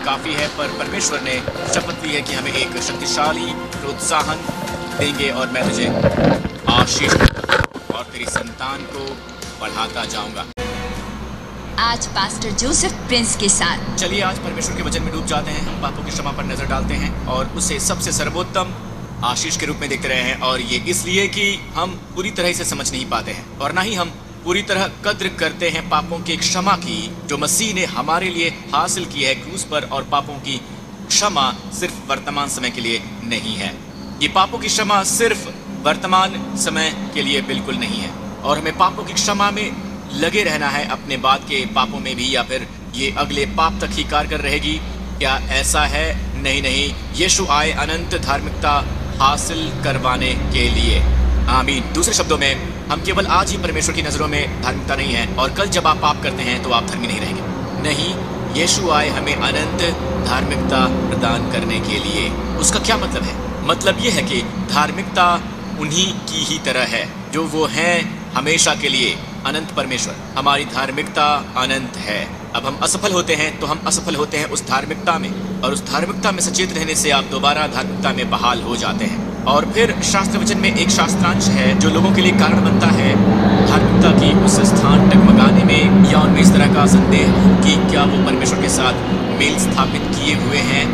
काफी है, पर परमेश्वर ने शपथ ली है कि हमें एक शक्तिशाली प्रोत्साहन देंगे और मैं तुझे आशीष और तेरी संतान को बढ़ाता जाऊंगा। आज पास्टर जोसेफ प्रिंस के साथ चलिए आज परमेश्वर के वचन में डूब जाते हैं। हम पापों की क्षमा पर नजर डालते हैं और उसे सबसे सर्वोत्तम आशीष के रूप में देखते रहे हैं, और ये इसलिए कि हम पूरी तरह से समझ नहीं पाते हैं और ना ही हम पूरी तरह कद्र करते हैं पापों की क्षमा की जो मसीह ने हमारे लिए हासिल की है क्रूस पर। और पापों की क्षमा सिर्फ वर्तमान समय के लिए नहीं है, ये पापों की क्षमा सिर्फ वर्तमान समय के लिए बिल्कुल नहीं है, और हमें पापों की क्षमा में लगे रहना है, अपने बाद के पापों में भी, या फिर ये अगले पाप तक ही कारगर रहेगी। क्या ऐसा है? नहीं नहीं, यीशु आए अनंत धार्मिकता हासिल करवाने के लिए। आमीन। दूसरे शब्दों में, हम केवल आज ही परमेश्वर की नजरों में धार्मिकता नहीं है और कल जब आप पाप करते हैं तो आप धर्मी नहीं रहेंगे। नहीं, यीशु आए हमें अनंत धार्मिकता प्रदान करने के लिए। उसका क्या मतलब है? मतलब ये है कि धार्मिकता उन्हीं की ही तरह है जो वो हैं हमेशा के लिए। अनंत परमेश्वर, हमारी धार्मिकता अनंत है। अब हम असफल होते हैं तो हम असफल होते हैं उस धार्मिकता में, और उस धार्मिकता में सचेत रहने से आप दोबारा धार्मिकता में बहाल हो जाते हैं। और फिर शास्त्र वचन में एक शास्त्रांश है जो लोगों के लिए कारण बनता है धार्मिकता की उस स्थान टकमगाने में, या उनमें इस तरह का संदेह कि क्या वो परमेश्वर के साथ मेल स्थापित किए हुए हैं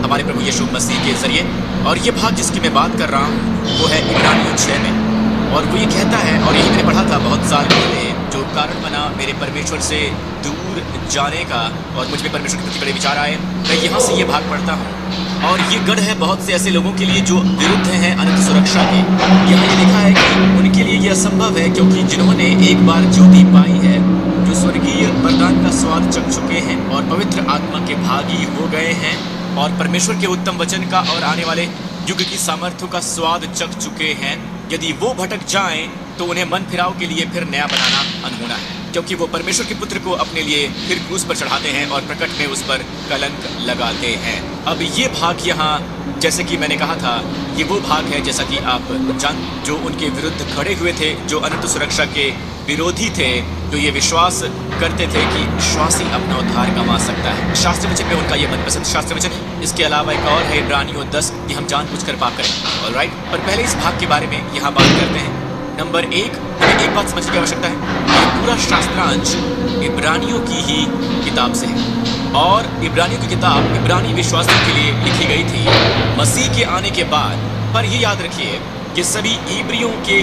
हमारे प्रभु यीशु मसीह के जरिए। और ये भाग जिसकी मैं बात कर रहा हूँ वो है इब्रानियों 6 में, और वो ये कहता है, और यही मैंने पढ़ा था बहुत साल पहले, जो कारण बना मेरे परमेश्वर से दूर जाने का और मुझ में परमेश्वर के प्रति बड़े विचार आए। मैं यहाँ से ये भाग पढ़ता हूँ, और ये गढ़ है बहुत से ऐसे लोगों के लिए जो विरुद्ध हैं अनंत सुरक्षा के। यहाँ ये लिखा है कि उनके लिए यह असंभव है, क्योंकि जिन्होंने एक बार ज्योति पाई है, जो स्वर्गीय वरदान का स्वाद चख चुके हैं और पवित्र आत्मा के भागी हो गए हैं, और परमेश्वर के उत्तम वचन का और आने वाले युग की सामर्थ्य का स्वाद चख चुके हैं, यदि वो भटक जाएं तो उन्हें मन फिराव के लिए फिर नया बनाना अनहोना है, क्योंकि वो परमेश्वर के पुत्र को अपने लिए फिर क्रूस पर चढ़ाते हैं और प्रकट में उस पर कलंक लगाते हैं। अब ये भाग यहाँ, जैसे कि मैंने कहा था, ये वो भाग है जैसा कि आप जान, जो उनके विरुद्ध खड़े हुए थे, जो अनंत सुरक्षा के विरोधी थे, जो ये विश्वास करते थे कि विश्वासी अपना उद्धार कमा सकता है। शास्त्र वचन में उनका ये मनपसंद शास्त्र वचन है। इसके अलावा एक और है इब्रानियों 10 कि हम जानबूझकर पाप करें। ऑलराइट, पर पहले इस भाग के बारे में यहाँ बात करते हैं। नंबर 1, हमें एक बात समझने की आवश्यकता है, ये पूरा शास्त्रांश इब्रानियों की ही किताब से है, और इब्रानियों की किताब इब्रानी विश्वासियों के लिए लिखी गई थी मसीह के आने के बाद। पर ये याद रखिए कि सभी इब्रियों के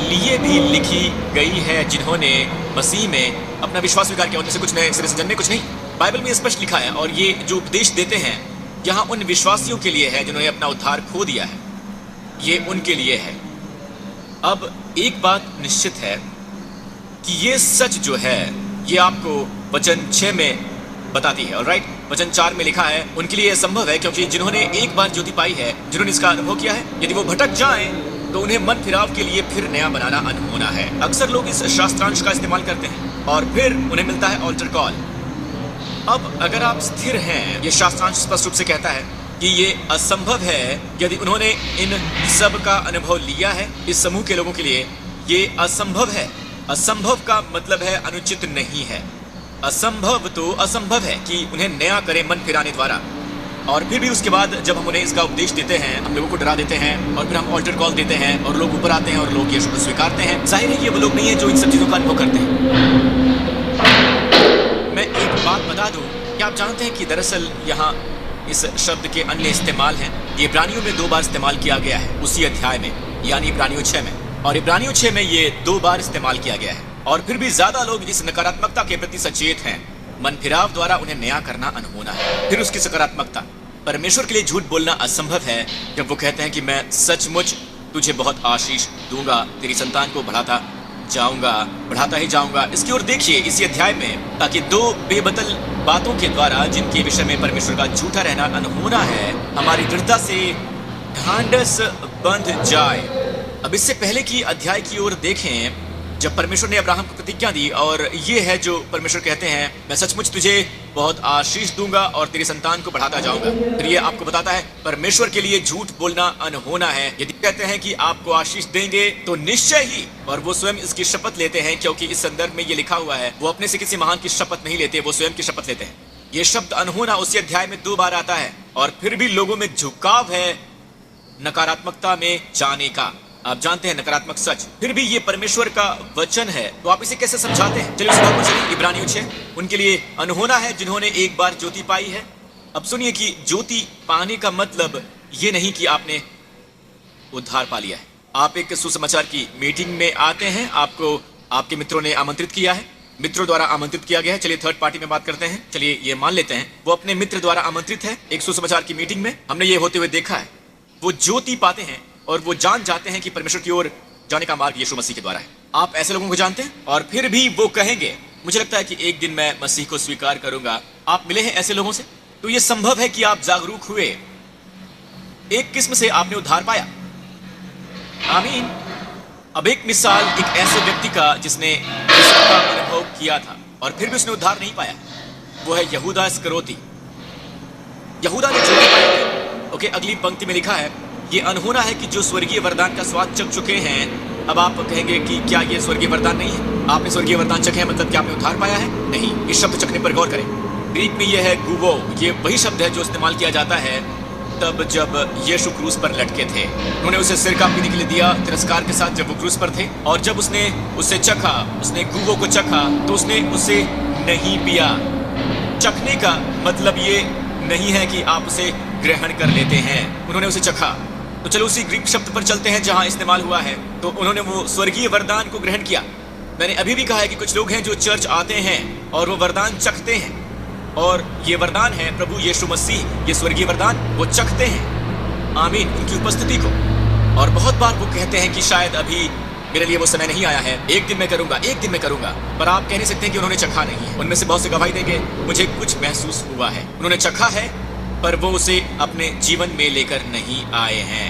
लिए भी लिखी गई है जिन्होंने मसीह में अपना विश्वास स्वीकार किया। उनमें से कुछ नए सिरे से जन्मे, कुछ नहीं। बाइबल में स्पष्ट लिखा है, और ये जो उपदेश देते हैं यहाँ उन विश्वासियों के लिए है जिन्होंने अपना उद्धार खो दिया है, ये उनके लिए है। अब एक बात निश्चित है कि ये सच जो है ये आपको वचन 6 में बताती है। ऑलराइट, वचन 4 में लिखा है, उनके लिए यह संभव है क्योंकि जिन्होंने एक बार ज्योति पाई है, जिन्होंने इसका अनुभव किया है, यदि वो भटक जाएं तो उन्हें मन फिराव के लिए फिर नया बनाना अनहोना है। अक्सर लोग इस शास्त्रांश का इस्तेमाल करते हैं और फिर उन्हें मिलता है ऑल्टर कॉल। अब अगर आप स्थिर हैं, ये शास्त्रांश स्पष्ट रूप से कहता है कि ये असंभव है यदि उन्होंने इन सब का अनुभव लिया है। इस समूह के लोगों के लिए ये असंभव है। असंभव का मतलब है अनुचित नहीं है। असंभव तो असंभव है कि उन्हें नया करें मन फिराने द्वारा। और फिर भी उसके बाद जब हम उन्हें इसका उपदेश देते हैं, हम लोगों को डरा देते हैं, और फिर हम ऑल्टर कॉल देते हैं और लोग ऊपर आते हैं और लोग यीशु को स्वीकारते हैं। जाहिर है ये वो लोग नहीं है जो इन सब चीजों का अनुभव करते हैं। मैं एक बात बता दूं, क्या आप जानते हैं कि दरअसल यहाँ इस शब्द के अन्य इस्तेमाल हैं। ये इब्रानियों में 2 बार इस्तेमाल किया गया है उसी अध्याय में, यानी इब्रानियों 6 में, और इब्रानियों 6 में ये 2 बार इस्तेमाल किया गया है। और फिर भी ज्यादा लोग इस नकारात्मकता के प्रति सचेत हैं। मन फिराव द्वारा उन्हें नया करना अनहोना है। फिर उसकी सकारात्मकता, परमेश्वर के लिए झूठ बोलना असंभव है जब वो कहते हैं कि मैं सचमुच तुझे बहुत आशीष दूंगा, तेरी संतान को बढ़ाता ही जाऊंगा। इसकी ओर देखिए इसी अध्याय में, ताकि 2 बेबदल बातों के द्वारा जिनके विषय में परमेश्वर का झूठा रहना अनहोना है, हमारी दृढ़ता से ढांढस बंध जाए। अब इससे पहले की अध्याय की ओर देखें, जब परमेश्वर ने अब्राहम को प्रतिज्ञा दी, और ये है जो परमेश्वर कहते हैं, मैं सचमुच तुझे बहुत आशीष दूंगा और तेरी संतान को बढ़ाता जाऊंगा। फिर ये आपको बताता है परमेश्वर के लिए झूठ बोलना अनहोना है। यदि कहते हैं कि आपको आशीष देंगे तो निश्चय ही, और वो स्वयं इसकी शपथ लेते हैं, क्योंकि इस संदर्भ में ये लिखा हुआ है, वो अपने से किसी महान की शपथ नहीं लेते, वो स्वयं की शपथ लेते हैं ये शब्द अनहोना उसी अध्याय में 2 बार आता है, और फिर भी लोगों में झुकाव है नकारात्मकता में जाने का। आप जानते हैं नकारात्मक सच, फिर भी ये परमेश्वर का वचन है, तो आप इसे कैसे समझाते हैं? चलिए उस बात को चलिए। इब्रानियों 6, उनके लिए अनहोना है जिन्होंने एक बार ज्योति पाई है। अब सुनिए कि ज्योति पाने का मतलब ये नहीं कि आपने उद्धार पा लिया है। आप एक सुसमाचार की मीटिंग में आते हैं, आपको आपके मित्रों ने आमंत्रित किया है, मित्रों द्वारा आमंत्रित किया गया है। चलिए थर्ड पार्टी में बात करते हैं। चलिए ये मान लेते हैं वो अपने मित्र द्वारा आमंत्रित है एक सुसमाचार की मीटिंग में। हमने ये होते हुए देखा है। वो ज्योति पाते हैं और वो जान जाते हैं कि परमेश्वर की ओर जाने का मार्ग यीशु मसीह के द्वारा है। आप ऐसे लोगों को जानते हैं, और फिर भी वो कहेंगे मुझे लगता है कि एक दिन मैं मसीह को स्वीकार करूंगा। आप मिले हैं ऐसे लोगों से? तो ये संभव है कि आप जागरूक हुए, एक किस्म से आपने उद्धार पाया। आमीन। अब एक मिसाल एक ऐसे व्यक्ति का जिसने इसका अनुभव किया था और फिर भी उसने उद्धार नहीं पाया, वो है यहूदा इस्करियोती। यहूदा ने ज्योति पाई थी। ओके, अगली पंक्ति में लिखा है ये अनहोना है कि जो स्वर्गीय वरदान का स्वाद चख चुके हैं। अब आप कहेंगे कि क्या ये स्वर्गीय वरदान नहीं है? आपने स्वर्गीय वरदान चखे हैं, मतलब क्या आपने उद्धार पाया है? नहीं। इस शब्द चखने पर गौर करें। ग्रीक में यह है गुवो। ये वही शब्द है जो इस्तेमाल किया जाता है तब जब यीशु क्रूस पर लटके थे। उन्होंने उसे सिरका पीने के लिए दिया तिरस्कार के साथ जब वो क्रूस पर थे, और जब उसने उसे चखा, उसने गुवो को चखा, तो उसने उसे नहीं पिया। चखने का मतलब ये नहीं है कि आप उसे ग्रहण कर लेते हैं। उन्होंने उसे चखा। तो चलो उसी ग्रीक शब्द पर चलते हैं जहां इस्तेमाल हुआ है। तो उन्होंने वो स्वर्गीय वरदान को ग्रहण किया। मैंने अभी भी कहा है कि कुछ लोग हैं जो चर्च आते हैं और वो वरदान चखते हैं, और ये वरदान है प्रभु यीशु मसीह। ये स्वर्गीय वरदान वो चखते हैं, आमीन, उनकी उपस्थिति को। और बहुत बार वो कहते हैं कि शायद अभी मेरे लिए वो समय नहीं आया है, एक दिन मैं करूंगा, एक दिन मैं करूंगा। पर आप कह नहीं सकते कि उन्होंने चखा नहीं है। उनमें से बहुत से गवाही देंगे मुझे कुछ महसूस हुआ है। उन्होंने चखा है पर वो उसे अपने जीवन में लेकर नहीं आए हैं,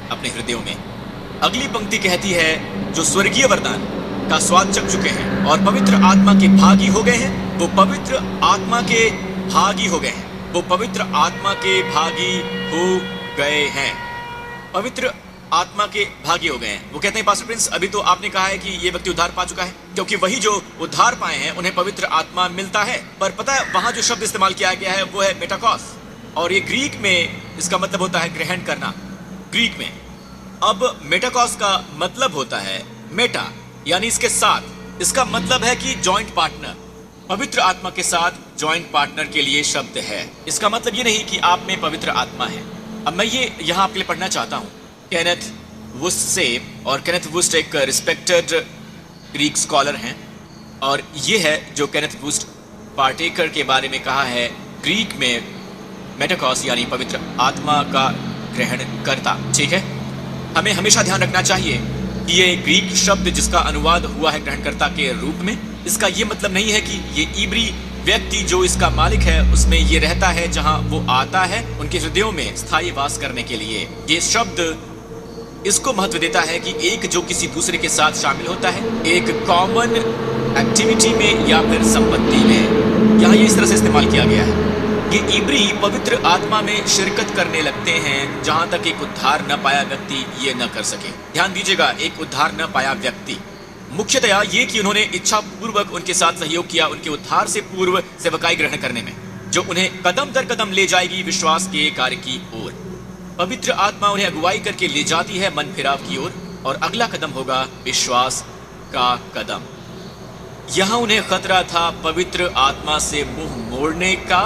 अपने हृदयों में। अगली पंक्ति कहती है जो स्वर्गीय वरदान का स्वाद चख चुके हैं और पवित्र आत्मा के भागी हो गए हैं, वो पवित्र आत्मा के भागी हो गए हैं। वो पवित्र आत्मा के भागी हो गए हैं। पवित्र आत्मा के भागी हो गए हैं। वो कहते हैं पास्टर प्रिंस अभी तो आपने कहा है कि ये व्यक्ति उद्धार पा चुका है, क्योंकि वही जो उद्धार पाए हैं उन्हें पवित्र आत्मा मिलता है। पर पता है वहां जो शब्द इस्तेमाल किया गया है वो है मेटाकॉस, और ये ग्रीक में इसका मतलब होता है ग्रहण करना, ग्रीक में। अब मेटाकॉस का मतलब होता है मेटा, यानी इसके साथ। इसका मतलब है कि जॉइंट पार्टनर, पवित्र आत्मा के साथ जॉइंट पार्टनर के लिए शब्द है। इसका मतलब ये नहीं कि आप में पवित्र आत्मा है। अब मैं ये यहाँ आपके लिए पढ़ना चाहता हूँ केनेथ वुस्ट से, और केनेथ वुस्ट एक रिस्पेक्टेड ग्रीक स्कॉलर हैं, और ये है जो केनेथ वुस्ट पार्टेकर के बारे में कहा है ग्रीक में मेटाकॉस यानी पवित्र आत्मा का ग्रहण करता। ठीक है, हमें हमेशा ध्यान रखना चाहिए कि ये ग्रीक शब्द जिसका अनुवाद हुआ है ग्रहणकर्ता के रूप में, इसका ये मतलब नहीं है कि ये इब्री व्यक्ति जो इसका मालिक है उसमें ये रहता है जहां वो आता है उनके हृदयों में स्थायी वास करने के लिए। ये शब्द इसको महत्व देता है कि एक जो किसी दूसरे के साथ शामिल होता है, एक कॉमन एक्टिविटी में या फिर संपत्ति में। यहाँ ये इस तरह से इस्तेमाल किया गया है। ये इब्री पवित्र आत्मा में शिरकत करने लगते हैं जहां तक एक उद्धार न पाया व्यक्ति ये न कर सके। ध्यान दीजिएगा, एक उद्धार न पाया व्यक्ति, मुख्यतया ये कि उन्होंने इच्छा पूर्वक उनके साथ सहयोग किया उनके उद्धार से पूर्व सेवकाई ग्रहण करने में, जो उन्हें कदम दर कदम ले जाएगी विश्वास के कार्य की ओर। पवित्र आत्मा उन्हें अगुवाई करके ले जाती है मन फिराव की ओर, और अगला कदम होगा विश्वास का कदम। यहां उन्हें खतरा था पवित्र आत्मा से मुंह मोड़ने का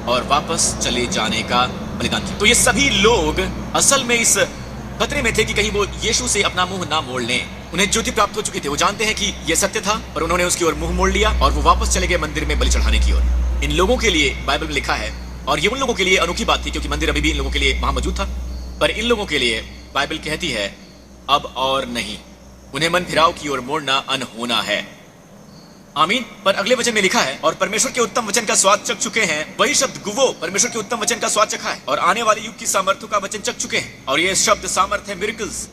और वापस चले जाने का बलिदान की। तो ये सभी लोग असल में इस खतरे में थे कि कहीं वो यीशु से अपना मुंह ना मोड़ लें। उन्हें ज्योति प्राप्त हो चुकी थी, वो जानते हैं कि यह सत्य था, पर उन्होंने उसकी ओर मुंह मोड़ लिया और वो वापस चले गए मंदिर में बलि चढ़ाने की ओर। इन लोगों के लिए बाइबल में लिखा है, और ये उन लोगों के लिए अनोखी बात थी क्योंकि मंदिर अभी भी इन लोगों के लिए वहां मौजूद था, पर इन लोगों के लिए बाइबल कहती है अब और नहीं, उन्हें मन फिराव की ओर मोड़ना अनहोना है। आमीन। पर अगले वचन में लिखा है और परमेश्वर के उत्तम वचन का स्वाद चख चुके हैं। वही शब्द गुवो परमेश्वर के उत्तम वचन का स्वाद चखा है और आने वाले युग की सामर्थ्यों का वचन चख चुके हैं। और यह शब्द सामर्थ्य है मिरेकल्स।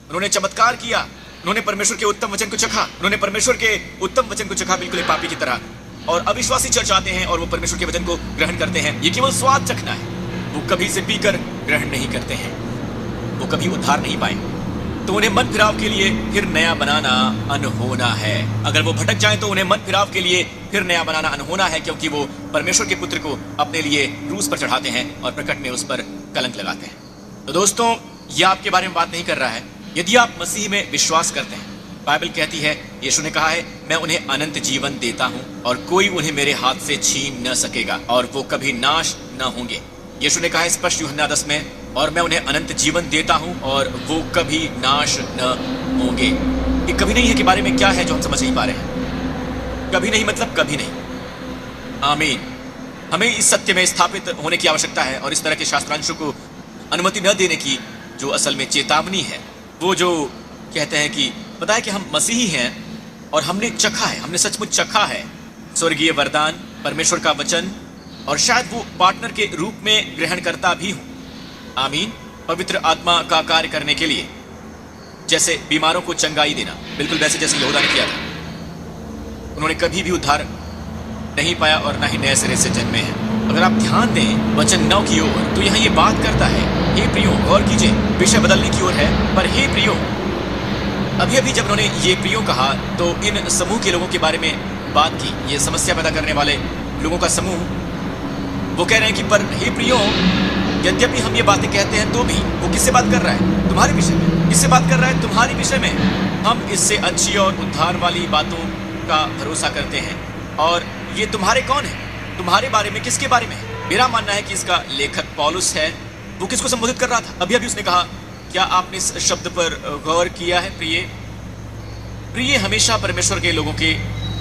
उन्होंने चमत्कार किया, उन्होंने परमेश्वर के उत्तम वचन को चखा, उन्होंने परमेश्वर के उत्तम वचन को चखा बिल्कुल एक पापी की तरह। और अविश्वासी चर्च आते हैं और वो परमेश्वर के वचन को ग्रहण करते हैं। ये केवल स्वाद चखना है, वो कभी से पीकर ग्रहण नहीं करते हैं, वो कभी उद्धार नहीं पाए। तो उन्हें मन फिराव के लिए फिर नया बनाना अनहोना है। अगर वो भटक जाएं तो उन्हें मन फिराव के लिए फिर नया बनाना अनहोना है, क्योंकि वो परमेश्वर के पुत्र को अपने लिए क्रूस पर चढ़ाते हैं और प्रकट में उस पर कलंक लगाते हैं। तो दोस्तों, यह आपके बारे में बात नहीं कर रहा है। यदि आप मसीह में विश्वास करते हैं, बाइबल कहती है, यीशु ने कहा है, मैं उन्हें अनंत जीवन देता हूं और कोई उन्हें मेरे हाथ से छीन न सकेगा और वो कभी नाश न होंगे। यीशु ने कहा है स्पष्ट यूहन्ना 10 में, और मैं उन्हें अनंत जीवन देता हूं और वो कभी नाश न होंगे। ये कभी नहीं है के बारे में क्या है जो हम समझ नहीं पा रहे हैं? कभी नहीं मतलब कभी नहीं। आमीन। हमें इस सत्य में स्थापित होने की आवश्यकता है और इस तरह के शास्त्रांशों को अनुमति न देने की जो असल में चेतावनी है। वो जो कहते हैं कि पता है कि हम मसीही हैं और हमने चखा है, हमने सचमुच चखा है स्वर्गीय वरदान, परमेश्वर का वचन, और शायद वो पार्टनर के रूप में ग्रहण करता भी हूं। आमीन। पवित्र आत्मा का कार्य करने के लिए, जैसे बीमारों को चंगाई देना, बिल्कुल वैसे जैसे यहूदा ने किया था। उन्होंने कभी भी उद्धार नहीं पाया और ना ही नए सिरे से जन्मे हैं। अगर आप ध्यान दें वचन 9 की ओर, तो यहाँ ये बात करता है, हे प्रियो, गौर कीजिए, विषय बदलने की ओर है, पर हे प्रियो। अभी अभी जब उन्होंने ये प्रियो कहा तो इन समूह के लोगों के बारे में बात की, ये समस्या पैदा करने वाले लोगों का समूह। वो कह रहे हैं कि पर हे प्रियो, यद्यपि हम ये बातें कहते हैं तो भी वो किससे बात कर रहा है? तुम्हारे विषय में। किससे बात कर रहा है? तुम्हारे विषय में। हम इससे अच्छी और उद्धार वाली बातों का भरोसा करते हैं, और ये तुम्हारे कौन है? तुम्हारे बारे में, किसके बारे में है? मेरा मानना है कि इसका लेखक पौलुस है। वो किसको संबोधित कर रहा था? अभी अभी उसने कहा, क्या आपने इस शब्द पर गौर किया है? प्रिय। प्रिय हमेशा परमेश्वर के लोगों के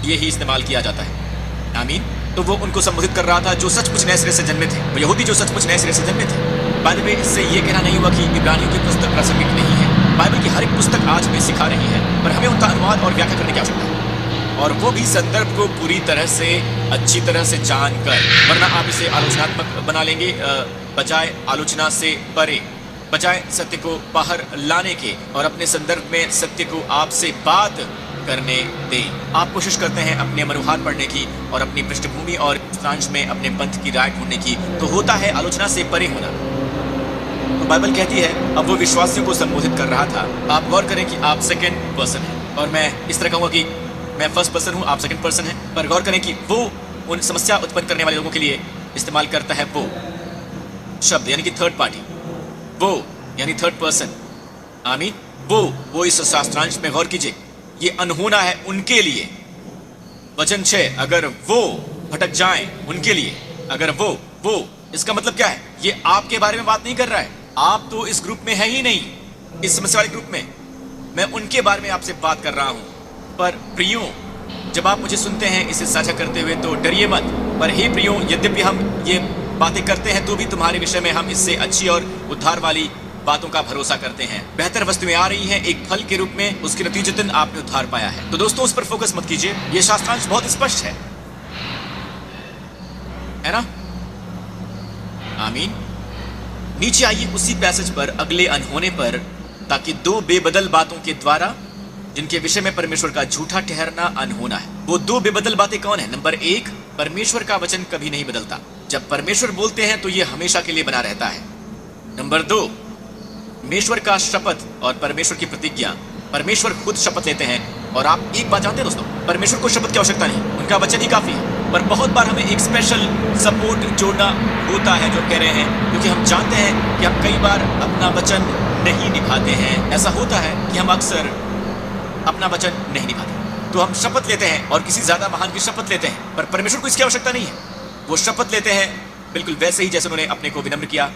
लिए ही इस्तेमाल किया जाता है। आमीन। तो वो उनको संबोधित कर रहा था जो सचमुच नए सिरे से जन्मे थे, वो यहूदी जो सचमुच नए सिरे से जन्मे थे। बाद में इससे ये कहना नहीं हुआ कि इब्रानियों की पुस्तक प्रासंगिक नहीं है। बाइबल की हर एक पुस्तक आज हमें सिखा रही है, पर हमें उनका अनुवाद और व्याख्या करने की आवश्यकता है, और वो भी संदर्भ को पूरी तरह से अच्छी तरह से जानकर, वरना आप इसे आलोचनात्मक बना लेंगे बजाय आलोचना से परे, बजाय सत्य को बाहर लाने के और अपने संदर्भ में सत्य को आपसे बात करने दें। आप कोशिश करते हैं अपने मनुहार पढ़ने की और अपनी पृष्ठभूमि और सारांश में अपने पंथ की राय ढूंढने की, तो होता है आलोचना से परे होना। तो बाइबल कहती है, अब वो विश्वासियों को संबोधित कर रहा था। आप गौर करें कि आप सेकंड पर्सन हैं, और मैं इस तरह कहूँगा कि मैं फर्स्ट पर्सन हूँ, आप सेकंड पर्सन हैं। पर गौर करें कि वो उन समस्या उत्पन्न करने वाले लोगों के लिए इस्तेमाल करता है वो शब्द, यानी कि थर्ड पार्टी, वो यानी थर्ड पर्सन। आमीन। वो इस शास्त्रांश में गौर कीजिए, ये अनहोना है उनके लिए। वचन 6, अगर वो भटक जाएं, उनके लिए। अगर वो इसका मतलब क्या है? ये आपके बारे में बात नहीं कर रहा है। आप तो इस ग्रुप में है ही नहीं, इस समस्या वाले ग्रुप में। मैं उनके बारे में आपसे बात कर रहा हूं। पर प्रियो, जब आप मुझे सुनते हैं इसे साझा करते हुए, तो डरिए मत। पर हे प्रियो, यद्यपि हम ये बातें करते हैं तो भी तुम्हारे विषय में हम इससे अच्छी और उद्धार वाली बातों का भरोसा करते हैं। बेहतर वस्तुएं आ रही हैं एक फल के रूप में, उसके नतीजतन आपने उद्धार पाया है। तो दोस्तों, उस पर फोकस मत कीजिए, ये शास्त्रांश बहुत स्पष्ट है ना? आमीन। नीचे आइए उसी पैसेज पर, अगले अनहोने पर, ताकि दो बेबदल बातों के द्वारा, जिनके विषय में परमेश्वर का झूठा ठहरना अनहोना है। वो दो बेबदल बातें कौन है? नंबर 1, परमेश्वर का वचन कभी नहीं बदलता। जब परमेश्वर बोलते हैं तो ये हमेशा के लिए बना रहता है। नंबर 2, परमेश्वर का शपथ और परमेश्वर की प्रतिज्ञा। परमेश्वर खुद शपथ लेते हैं, और आप एक बात जानते हैं दोस्तों, परमेश्वर को शपथ की आवश्यकता नहीं, उनका वचन ही काफी है। पर बहुत बार हमें एक स्पेशल सपोर्ट जोड़ना होता है, जो कह रहे हैं, क्योंकि हम जानते हैं कि हम कई बार अपना वचन नहीं निभाते हैं। ऐसा होता है कि हम अक्सर अपना वचन नहीं निभाते, तो हम शपथ लेते हैं और किसी ज्यादा महान की शपथ लेते हैं। पर परमेश्वर को इसकी आवश्यकता नहीं है। वो शपथ लेते हैं बिल्कुल वैसे ही जैसे उन्होंने अपने को विनम्र किया,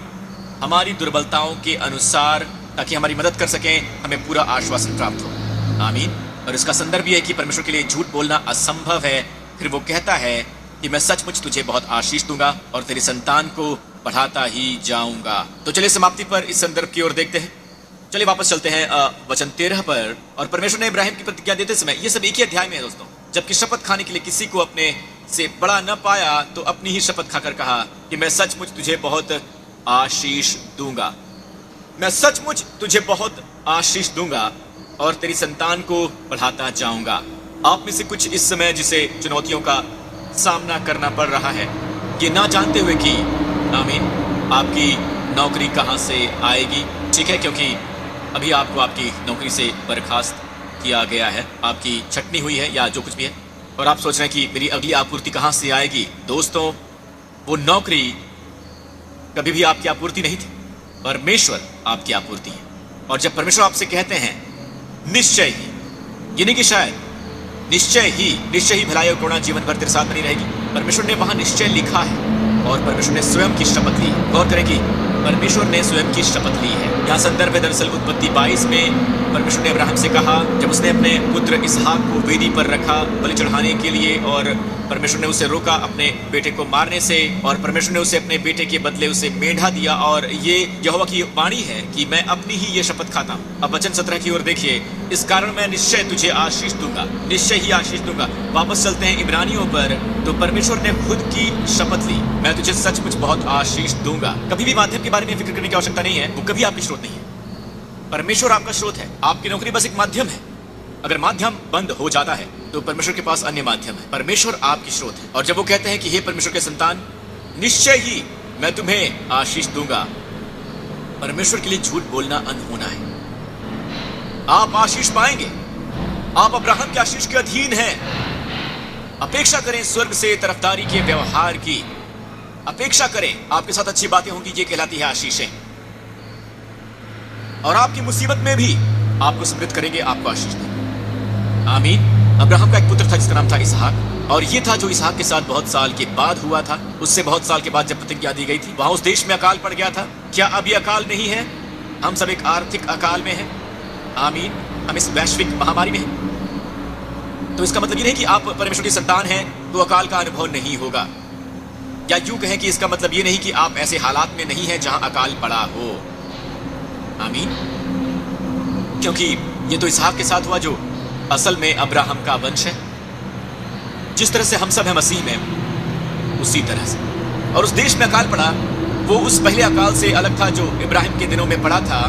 हमारी दुर्बलताओं के अनुसार, ताकि हमारी मदद कर सकें, हमें पूरा आश्वासन प्राप्त हो। आमीन। और इसका संदर्भ यह है कि परमेश्वर के लिए झूठ बोलना असंभव है। फिर वो कहता है कि मैं सचमुच तुझे बहुत आशीष दूंगा और तेरी संतान को बढ़ाता ही जाऊंगा। तो चलिए समाप्ति पर इस संदर्भ की ओर देखते हैं। चलिए वापस चलते हैं वचन 13 पर। और परमेश्वर ने इब्राहिम की प्रतिज्ञा देते समय, ये सब एक ही अध्याय में है दोस्तों, जबकि शपथ खाने के लिए किसी को अपने से बड़ा न पाया तो अपनी ही शपथ खाकर कहा कि मैं सचमुच तुझे बहुत आशीष दूंगा, मैं सचमुच तुझे बहुत आशीष दूंगा और तेरी संतान को बढ़ाता जाऊंगा। आप में से कुछ इस समय जिसे चुनौतियों का सामना करना पड़ रहा है, ये ना जानते हुए कि आमीन आपकी नौकरी कहां से आएगी, ठीक है, क्योंकि अभी आपको आपकी नौकरी से बर्खास्त किया गया है, आपकी छटनी हुई है या जो कुछ भी है, और आप सोच रहे हैं कि मेरी अगली आपूर्ति कहाँ से आएगी। दोस्तों, वो नौकरी कभी भी आपकी आपूर्ति नहीं थी, परमेश्वर आपकी आपूर्ति है। और जब परमेश्वर आपसे कहते हैं निश्चय ही, यानी कि शायद निश्चय ही भलाई और करुणा जीवन भर तेरे साथ बनी रहेगी, परमेश्वर ने वहां निश्चय लिखा है और परमेश्वर ने स्वयं की शपथ ली। गौर करें कि परमेश्वर ने स्वयं की शपथ ली है। यहाँ संदर्भ है दरअसल उत्पत्ति 22 में। परमेश्वर ने अब्राहम से कहा, जब उसने अपने पुत्र इसहाक को वेदी पर रखा बलि चढ़ाने के लिए, और परमेश्वर ने उसे रोका अपने बेटे को मारने से, और परमेश्वर ने उसे अपने बेटे के बदले उसे मेंढा दिया। और ये यहोवा की वाणी है कि मैं अपनी ही ये शपथ खाता हूँ। अब वचन 17 की ओर देखिए, इस कारण मैं निश्चय तुझे आशीष दूंगा, निश्चय ही आशीष दूंगा। वापस चलते हैं इब्रानियों पर, तो परमेश्वर ने खुद की शपथ ली, मैं तुझे सचमुच बहुत आशीष दूंगा। कभी भी माध्यम के बारे में फिक्र करने की आवश्यकता नहीं है, वो कभी आपकी स्रोत नहीं है। परमेश्वर आपका स्रोत है, आपकी नौकरी बस एक माध्यम है। अगर माध्यम बंद हो जाता है तो परमेश्वर के पास अन्य माध्यम है। परमेश्वर आपकी स्रोत है। और जब वो कहते हैं कि हे परमेश्वर के संतान, निश्चय ही मैं तुम्हें आशीष दूंगा, परमेश्वर के लिए झूठ बोलना अनहोना है। आप आशीष पाएंगे, आप अब्राहम के आशीष के अधीन हैं। अपेक्षा करें स्वर्ग से तरफदारी के व्यवहार की, अपेक्षा करें आपके साथ अच्छी बातें होंगी, ये कहलाती है आशीषें। और आपकी मुसीबत में भी आपको समृद्ध करेंगे, आपको आशीष देंगे। आमीन। अब्राहम का एक पुत्र था जिसका नाम था इसहाक, और ये था जो इसहाक के साथ बहुत साल के बाद हुआ था। उससे बहुत साल के बाद जब प्रतिज्ञा दी गई थी, वहां उस देश में अकाल पड़ गया था। क्या अभी अकाल नहीं है? हम सब एक आर्थिक अकाल में हैं। आमीन। हम इस वैश्विक महामारी में हैं। तो इसका मतलब ये नहीं कि आप परमेश्वर की संतान हैं तो अकाल का अनुभव नहीं होगा, या यूं कहें कि इसका मतलब ये नहीं कि आप ऐसे हालात में नहीं हैं जहां अकाल पड़ा हो। आमीन। क्योंकि ये तो इसहाक के साथ हुआ जो असल में अब्राहम का वंश है। जिस तरह से हम सब हैं मसीह में, उसी तरह से। और उस देश में अकाल पड़ा, वो उस पहले अकाल से अलग था जो इब्राहिम के दिनों में पड़ा था।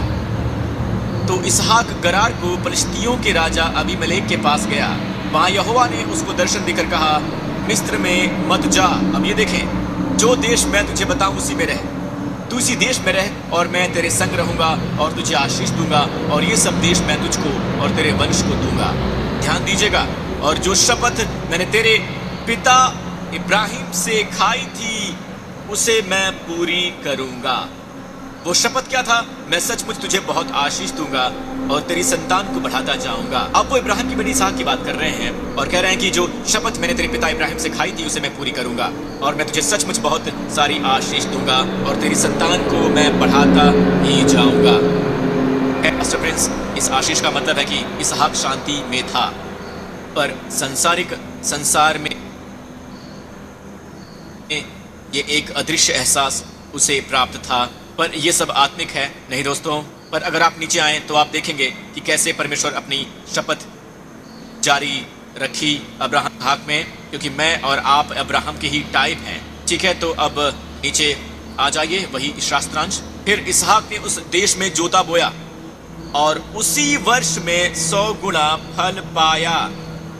तो इसहाक गरार को फलिश्तियों के राजा अबीमेलेक के पास गया। वहां यहोवा ने उसको दर्शन देकर कहा, मिस्र में मत जा। अब ये देखें, जो देश मैं तुझे बताऊं उसी में रह, तू इसी देश में रह और मैं तेरे संग रहूंगा और तुझे आशीष दूंगा, और ये सब देश मैं तुझको और तेरे वंश को दूंगा। ध्यान दीजिएगा, और जो शपथ मैंने तेरे पिता इब्राहिम से खाई थी उसे मैं पूरी करूंगा। वो शपथ क्या था? मैं सचमुच तुझे बहुत आशीष दूंगा और तेरी संतान को बढ़ाता जाऊंगा। अब वो इब्राहिम की बेटी इसहाक की बात कर रहे हैं और कह रहे हैं कि जो शपथ मैंने तेरे पिता इब्राहिम से खाई थी उसे मैं पूरी करूंगा, और मैं तुझे सचमुच बहुत सारी आशीष दूंगा और तेरी संतान को मैं बढ़ाता ही जाऊंगा। मास्टर प्रिंस, इस आशीष का मतलब है कि इसहाक शांति में था, पर संसारिक संसार में ये एक अदृश्य एहसास उसे प्राप्त था, पर यह सब आत्मिक है नहीं दोस्तों। पर अगर आप नीचे आएं तो आप देखेंगे कि कैसे परमेश्वर अपनी शपथ जारी रखी अब्राहम हाक में, क्योंकि मैं और आप अब्राहम के ही टाइप हैं। ठीक है, तो अब नीचे आ जाइए, वही शास्त्रांश। फिर इसहाक ने उस देश में जोता बोया और उसी वर्ष में 100 गुना फल पाया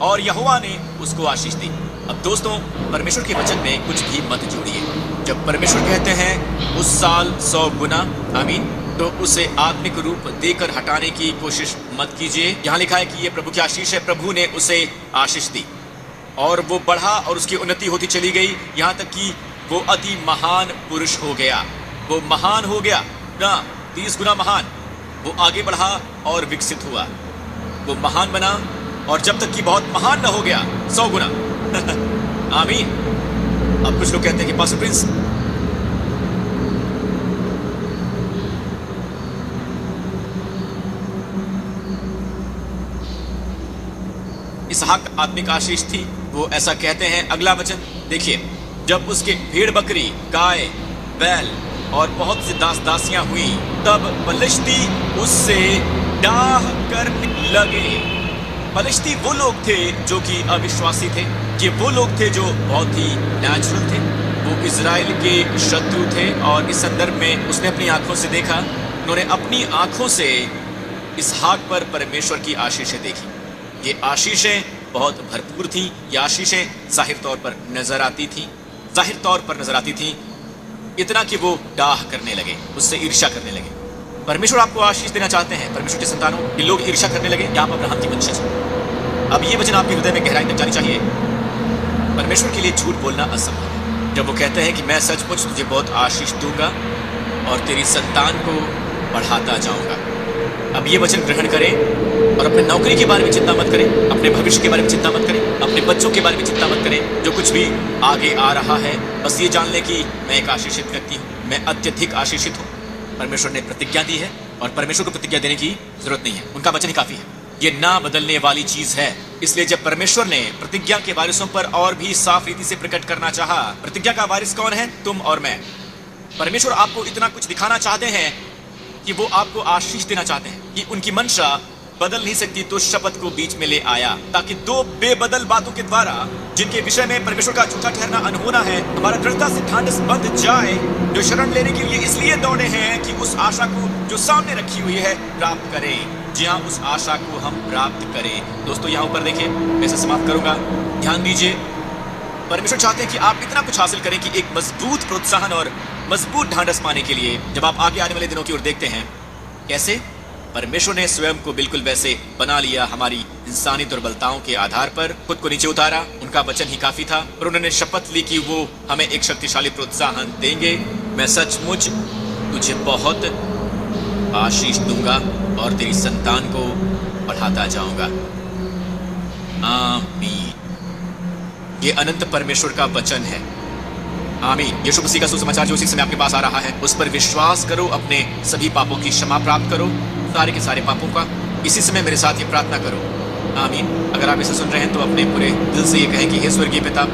और यहोवा ने उसको आशीष दी। अब दोस्तों, परमेश्वर के वचन में कुछ भी मत जोड़िए। जब परमेश्वर कहते हैं उस साल 100 गुना, आमीन, तो उसे आत्मिक रूप देकर हटाने की कोशिश मत कीजिए। यहाँ लिखा है कि ये प्रभु की आशीष है, प्रभु ने उसे आशीष दी और वो बढ़ा और उसकी उन्नति होती चली गई, यहाँ तक कि वो अति महान पुरुष हो गया। वो महान हो गया ना, 30 गुना महान। वो आगे बढ़ा और विकसित हुआ, वो महान बना, और जब तक कि बहुत महान न हो गया 100 गुना। आमीन। अब कुछ लोग कहते हैं कि पास्टर प्रिंस, इसहाक आत्मिक आशीष थी, वो ऐसा कहते हैं। अगला वचन देखिए, जब उसके भेड़ बकरी, गाय, बैल और बहुत सी दास दासियां हुई, तब फलिश्ती उससे डाह करने लगे। फलिश्ती वो लोग थे जो कि अविश्वासी थे, ये वो लोग थे जो बहुत ही नेचुरल थे, वो इजराइल के शत्रु थे। और इस संदर्भ में उसने अपनी आंखों से देखा, उन्होंने अपनी आंखों से इसहाक पर परमेश्वर की आशीषें देखी। ये आशीषें बहुत भरपूर थी, ये आशीषें जाहिर तौर पर नजर आती थी, इतना कि वो डाह करने लगे, उससे ईर्ष्या करने लगे। परमेश्वर आपको आशीष देना चाहते हैं, परमेश्वर के संतानों, कि लोग ईर्ष्या करने लगे कि आप अब्राहम की वंशज हैं। अब ये वचन आपके हृदय में गहराई तक जानी चाहिए। परमेश्वर के लिए झूठ बोलना असंभव है। जब वो कहते हैं कि मैं सचमुच तुझे बहुत आशीष दूंगा और तेरी संतान को बढ़ाता जाऊंगा। अब ये वचन ग्रहण करें और अपने नौकरी के बारे में चिंता मत करें, अपने भविष्य के बारे में चिंता मत करें, अपने बच्चों के बारे में चिंता मत करें। जो कुछ भी आगे आ रहा है, बस ये जान लें कि मैं एक आशीषित व्यक्ति हूँ, मैं अत्यधिक आशीषित हूँ। परमेश्वर ने प्रतिज्ञा दी है और परमेश्वर को प्रतिज्ञा देने की जरूरत नहीं है, उनका वचन ही काफी है। ये ना बदलने वाली चीज है। इसलिए जब परमेश्वर ने प्रतिज्ञा के वारिसों पर और भी साफ रीति से प्रकट करना चाहा, प्रतिज्ञा का वारिस कौन है? तुम और मैं। परमेश्वर आपको इतना कुछ दिखाना चाहते हैं कि वो आपको आशीष देना चाहते हैं कि उनकी मंशा बदल नहीं सकती, तो शपथ को बीच में ले आया ताकि दो बेबदल बातों के द्वारा, जिनके विषय में परमेश्वर का झूठा ठहरना अनहोना है, हमारा दृढ़ता से ढांढस बंध जाए, जो शरण लेने के लिए इसलिए दौड़े हैं कि उस आशा को जो सामने रखी हुई है प्राप्त करें। जी हाँ, उस आशा को हम प्राप्त करें। दोस्तों यहाँ ऊपर देखिए, मैं इसे समाप्त करूंगा, ध्यान दीजिए। परमेश्वर चाहते हैं कि आप इतना कुछ हासिल करें कि एक मजबूत प्रोत्साहन और मजबूत ढांढस पाने के लिए जब आप आगे आने वाले दिनों की ओर देखते हैं, कैसे परमेश्वर ने स्वयं को बिल्कुल वैसे बना लिया। हमारी इंसानी दुर्बलताओं के आधार पर खुद को नीचे उतारा, उनका वचन ही काफी था, और उन्होंने शपथ ली कि वो हमें एक शक्तिशाली प्रोत्साहन देंगे। मैं सचमुच तुझे बहुत आशीष दूंगा और तेरी संतान को बढ़ाता जाऊंगा। आमीन। ये अनंत परमेश्वर का वचन है। आमीन। यीशु मसीह का सुसमाचार जो उसी समय आपके पास आ रहा है, उस पर विश्वास करो, अपने सभी पापों की क्षमा प्राप्त करो, सारे के सारे पापों का। इसी समय मेरे साथ ये प्रार्थना करो। आमीन। अगर आप इसे सुन रहे हैं तो अपने पूरे दिल से ये कहें कि हे स्वर्गीय पिता,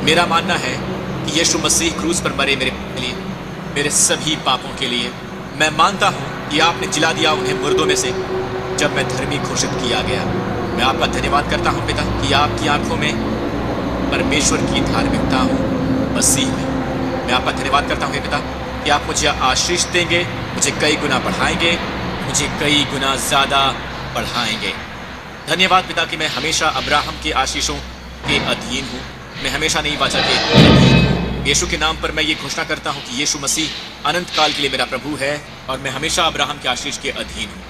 मेरा मानना है कि यीशु मसीह क्रूस पर मरे मेरे लिए, मेरे सभी पापों के लिए। मैं मानता हूँ कि आपने जिला दिया उन्हें मुर्दों में से जब मैं धर्मी घोषित किया गया। मैं आपका धन्यवाद करता हूँ पिता कि आपकी आंखों में परमेश्वर की धार्मिकता हूँ मसीह में। मैं आपका धन्यवाद करता हूँ पिता कि आप मुझे आशीष देंगे, मुझे कई गुना बढ़ाएंगे, मुझे कई गुना ज्यादा बढ़ाएंगे। धन्यवाद पिता कि मैं हमेशा अब्राहम के आशीषों के अधीन हूँ, मैं हमेशा नई वाचा के अधीन हूँ। यीशु के नाम पर मैं ये घोषणा करता हूँ कि यीशु मसीह अनंत काल के लिए मेरा प्रभु है और मैं हमेशा अब्राहम के आशीष के अधीन हूँ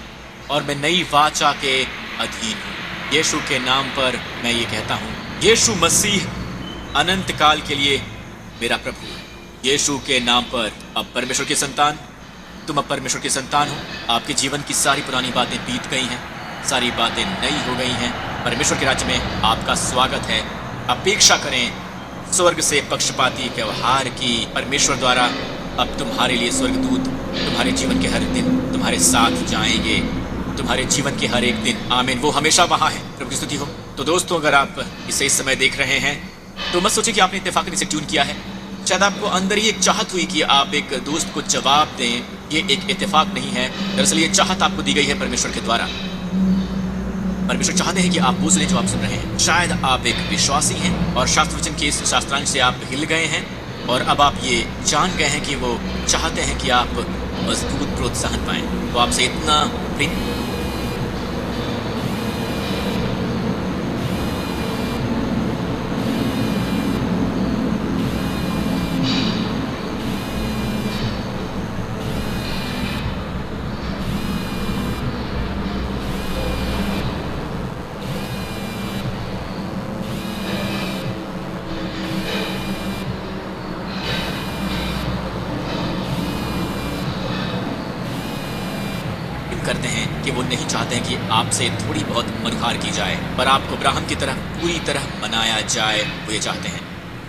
और मैं नई वाचा के अधीन हूँ। यीशु के नाम पर मैं ये कहता हूँ, यीशु मसीह अनंत काल के लिए मेरा प्रभु है। यीशु के नाम पर अब परमेश्वर के संतान, तुम अब परमेश्वर के संतान हो। आपके जीवन की सारी पुरानी बातें बीत गई हैं, सारी बातें नई हो गई हैं। परमेश्वर के राज्य में आपका स्वागत है। अपेक्षा करें स्वर्ग से पक्षपाती व्यवहार की। परमेश्वर द्वारा अब तुम्हारे लिए स्वर्गदूत तुम्हारे जीवन के हर दिन तुम्हारे साथ जाएंगे, तुम्हारे जीवन के हर एक दिन। आमीन। वो हमेशा वहाँ है। प्रभु की स्तुति हो। तो दोस्तों, अगर आप इसे इस समय देख रहे हैं तो मत सोचिए कि आपने इत्तेफाकन इसे ट्यून किया है। शायद आपको अंदर ही एक चाहत हुई कि आप एक दोस्त को जवाब दें। ये एक इत्तेफाक नहीं है, दरअसल ये चाहत आपको दी गई है परमेश्वर के द्वारा। परमेश्वर चाहते हैं कि आप वो सुने जो आप सुन रहे हैं। शायद आप एक विश्वासी हैं और शास्त्र वचन के इस शास्त्रांश से आप हिल गए हैं और अब आप ये जान गए हैं कि वो चाहते हैं कि आप मजबूत प्रोत्साहन पाएं। वो आपसे इतना प्रेम करते हैं कि वो नहीं चाहते हैं कि आपसे थोड़ी बहुत मदखार की जाए, पर आपको अब्राहम की तरह पूरी तरह बनाया जाए। वो ये चाहते हैं।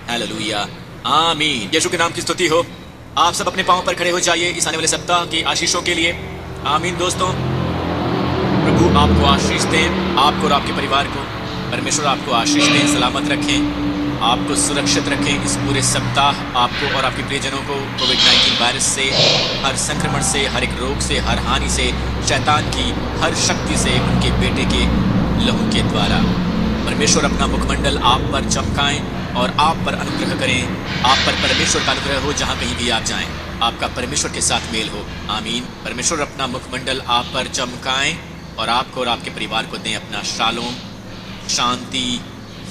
हालेलुया। आमीन। यीशु के नाम की स्तुति हो। आप सब अपने पांव पर खड़े हो जाइए इस आने वाले सप्ताह की आशीषों के लिए। आमीन। दोस्तों, प्रभु आपको आशीष दें, आपको और आपके परिवार को। परमेश्वर आपको आशीष दें, सलामत रखें, आपको सुरक्षित रखें इस पूरे सप्ताह। आपको और आपके प्रियजनों को कोविड-19 वायरस से, हर संक्रमण से, हर एक रोग से, हर हानि से, शैतान की हर शक्ति से, उनके बेटे के लहू के द्वारा परमेश्वर अपना मुखमंडल आप पर चमकाएं और आप पर अनुग्रह करें। आप पर परमेश्वर का अनुग्रह हो जहाँ कहीं भी आप जाएं। आपका परमेश्वर के साथ मेल हो। आमीन। परमेश्वर अपना मुखमंडल आप पर चमकाएं और आपको और आपके परिवार को दें अपना शालोम, शांति,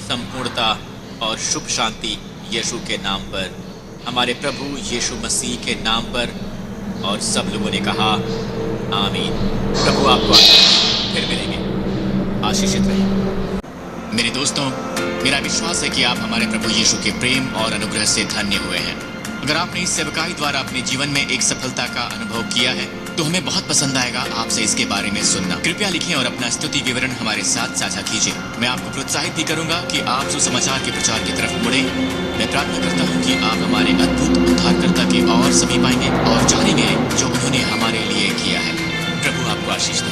संपूर्णता और शुभ शांति यीशु के नाम पर, हमारे प्रभु यीशु मसीह के नाम पर। और सब लोगों ने कहा आमीन। प्रभु आपको आशीष दे। फिर मिलेंगे। आशीषित रहें। मेरे दोस्तों, मेरा विश्वास है कि आप हमारे प्रभु यीशु के प्रेम और अनुग्रह से धन्य हुए हैं। अगर आपने इस सेवकाई द्वारा अपने जीवन में एक सफलता का अनुभव किया है तो हमें बहुत पसंद आएगा आपसे इसके बारे में सुनना। कृपया लिखें और अपना स्तुति विवरण हमारे साथ साझा कीजिए। मैं आपको प्रोत्साहित भी करूंगा कि आप सुसमाचार के प्रचार की तरफ मुड़े। मैं प्रार्थना करता हूं कि आप हमारे अद्भुत उद्धारकर्ता के और समीप आएंगे और जानेंगे जो उन्होंने हमारे लिए किया है। प्रभु आपको आशीष दे।